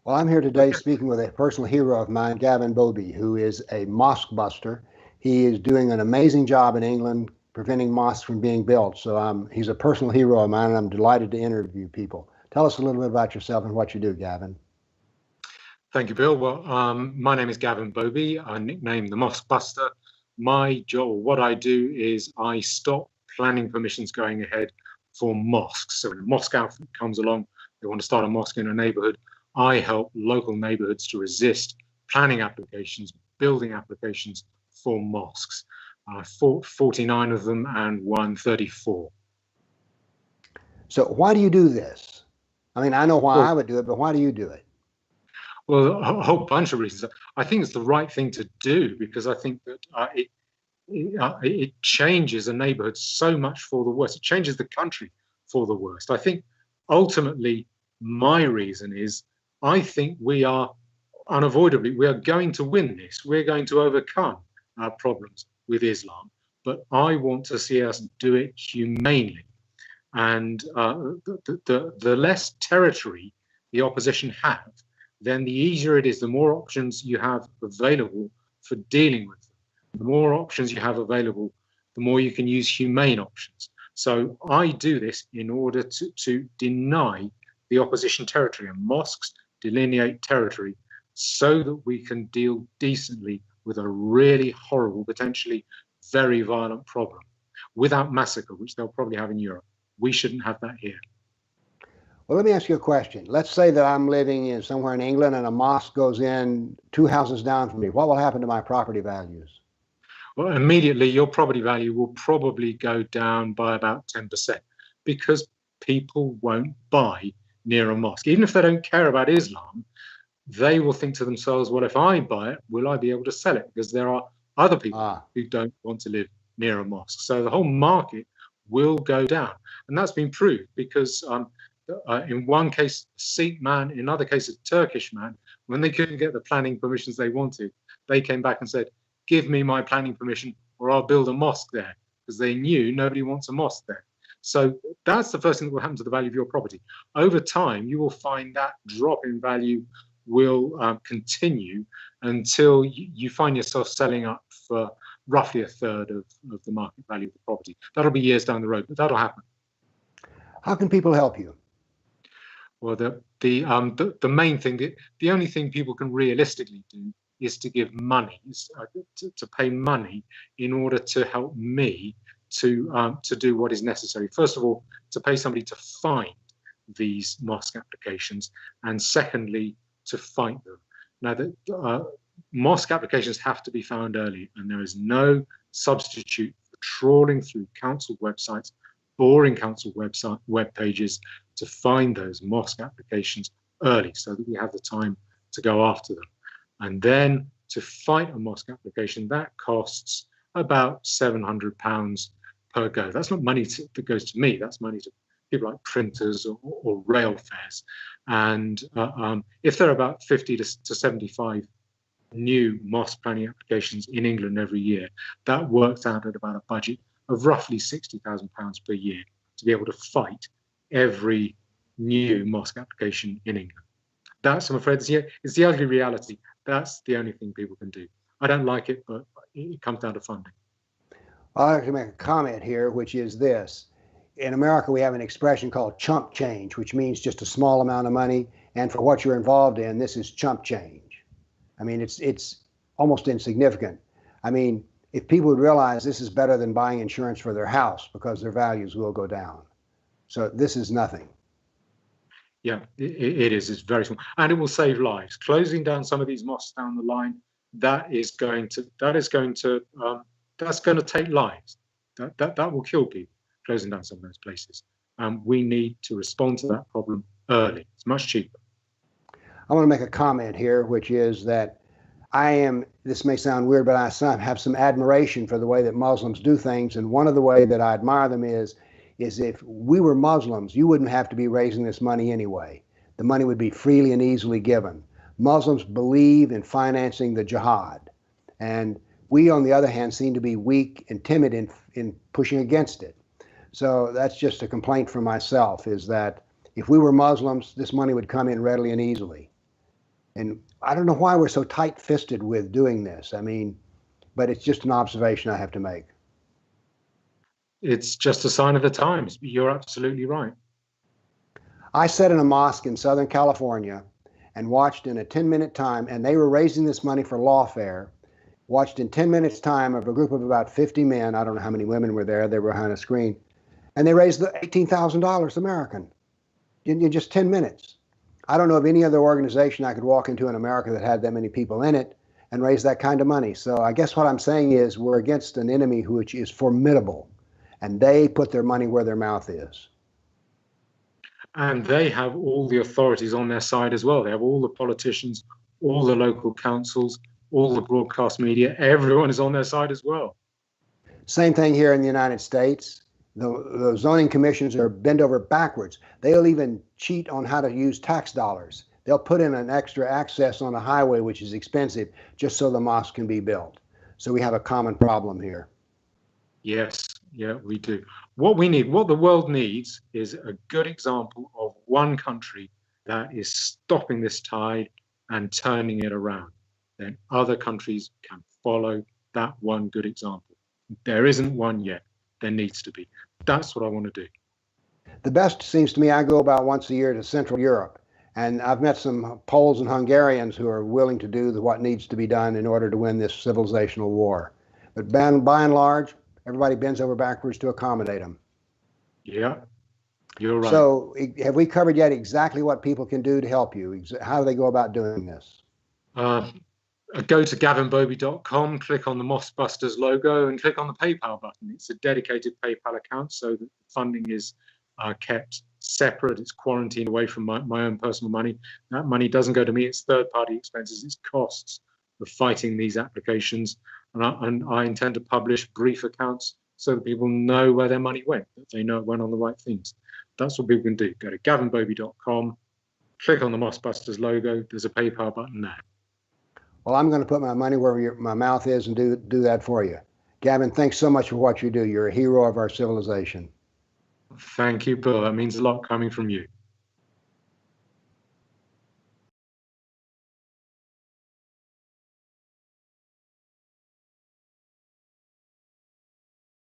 Well, I'm here today speaking with a personal hero of mine, Gavin Boby, who is a mosque buster. He is doing an amazing job in England preventing mosques from being built. So he's a personal hero of mine, and I'm delighted to interview people. Tell us a little bit about yourself and what you do, Gavin. Thank you, Bill. Well, my name is Gavin Boby. I'm nicknamed the Mosque Buster. My job, what I do is I stop planning permissions going ahead for mosques. So when a mosque outfit comes along, they want to start a mosque in a neighborhood, I help local neighborhoods to resist planning applications, building applications for mosques. I fought 49 of them and won 34. So why do you do this? I mean, I know why Well, I would do it, but why do you do it? well, a whole bunch of reasons. I think it's the right thing to do because I think that it changes a neighborhood so much for the worse. It changes the country for the worst. I think ultimately my reason is I think we are unavoidably, we are going to win this. We're going to overcome our problems with Islam, but I want to see us do it humanely. And the less territory the opposition have, then the easier it is, the more options you have available for dealing with them. The more options you have available, the more you can use humane options. So I do this in order to deny the opposition territory, and mosques delineate territory so that we can deal decently with a really horrible, potentially very violent problem without massacre, which they'll probably have in Europe. We shouldn't have that here. Well, let me ask you a question. Let's say that I'm living in somewhere in England and a mosque goes in 2 houses down from me. What will happen to my property values? Well, immediately your property value will probably go down by about 10% because people won't buy near a mosque. Even if they don't care about Islam, they will think to themselves, well, if I buy it, will I be able to sell it? Because there are other people who don't want to live near a mosque. So the whole market will go down. And that's been proved because in one case, a Sikh man, in another case, a Turkish man, when they couldn't get the planning permissions they wanted, they came back and said, give me my planning permission or I'll build a mosque there, because they knew nobody wants a mosque there. So that's the first thing that will happen to the value of your property. Over time, you will find that drop in value will continue until you find yourself selling up for roughly a third of the market value of the property. That'll be years down the road, but that'll happen. How can people help you? Well, the main thing, the only thing people can realistically do is to give money, to pay money in order to help me to do what is necessary. First of all, to pay somebody to find these mosque applications, and secondly, to fight them. Now, mosque applications have to be found early, and there is no substitute for trawling through council websites, boring council web pages to find those mosque applications early so that we have the time to go after them. And then to fight a mosque application, that costs about £700 per go. That's not money that goes to me, that's money to people like printers or rail fares. And if there are about 50 to 75 new mosque planning applications in England every year, that works out at about a budget of roughly £60,000 per year to be able to fight every new mosque application in England. That's, I'm afraid, it's the ugly reality. That's the only thing people can do. I don't like it, but it comes down to funding. I'd like to make a comment here, which is this. In America, we have an expression called chump change, which means just a small amount of money. And for what you're involved in, this is chump change. I mean, it's almost insignificant. I mean, if people would realize this is better than buying insurance for their house because their values will go down. So this is nothing. Yeah, it is. It's very small, and it will save lives. Closing down some of these mosques down the line, that's going to take lives. That will kill people. Closing down some of those places. We need to respond to that problem early. It's much cheaper. I want to make a comment here, which is that this may sound weird, but I have some admiration for the way that Muslims do things. And one of the ways that I admire them is if we were Muslims, you wouldn't have to be raising this money anyway. The money would be freely and easily given. Muslims believe in financing the jihad. And we, on the other hand, seem to be weak and timid in pushing against it. So that's just a complaint from myself, is that if we were Muslims, this money would come in readily and easily. And I don't know why we're so tight-fisted with doing this. I mean, but it's just an observation I have to make. It's just a sign of the times. You're absolutely right. I sat in a mosque in Southern California and watched in a 10-minute time, and they were raising this money for lawfare. Watched in 10 minutes time of a group of about 50 men. I don't know how many women were there. They were behind a screen. And they raised the $18,000 American in just 10 minutes. I don't know of any other organization I could walk into in America that had that many people in it and raise that kind of money. So I guess what I'm saying is we're against an enemy which is formidable, and they put their money where their mouth is. And they have all the authorities on their side as well. They have all the politicians, all the local councils, all the broadcast media. Everyone is on their side as well. Same thing here in the United States. The zoning commissions are bent over backwards. They'll even cheat on how to use tax dollars. They'll put in an extra access on a highway, which is expensive, just so the mosque can be built. So we have a common problem here. Yes, yeah, we do. What the world needs is a good example of one country that is stopping this tide and turning it around. Then other countries can follow that one good example. There isn't one yet. There needs to be. That's what I want to do. The best seems to me, I go about once a year to Central Europe, and I've met some Poles and Hungarians who are willing to do what needs to be done in order to win this civilizational war. But by and large, everybody bends over backwards to accommodate them. Yeah, you're right. So have we covered yet exactly what people can do to help you? How do they go about doing this? Go to gavinboby.com, click on the Mosques logo, and click on the PayPal button. It's a dedicated PayPal account so that the funding is kept separate. It's quarantined away from my own personal money. That money doesn't go to me. It's third-party expenses. It's costs of fighting these applications. And I intend to publish brief accounts so that people know where their money went, that they know it went on the right things. That's what people can do. Go to gavinboby.com, click on the Mosques logo. There's a PayPal button there. Well, I'm going to put my money where my mouth is and do that for you. Gavin, thanks so much for what you do. You're a hero of our civilization. Thank you, Bill. That means a lot coming from you.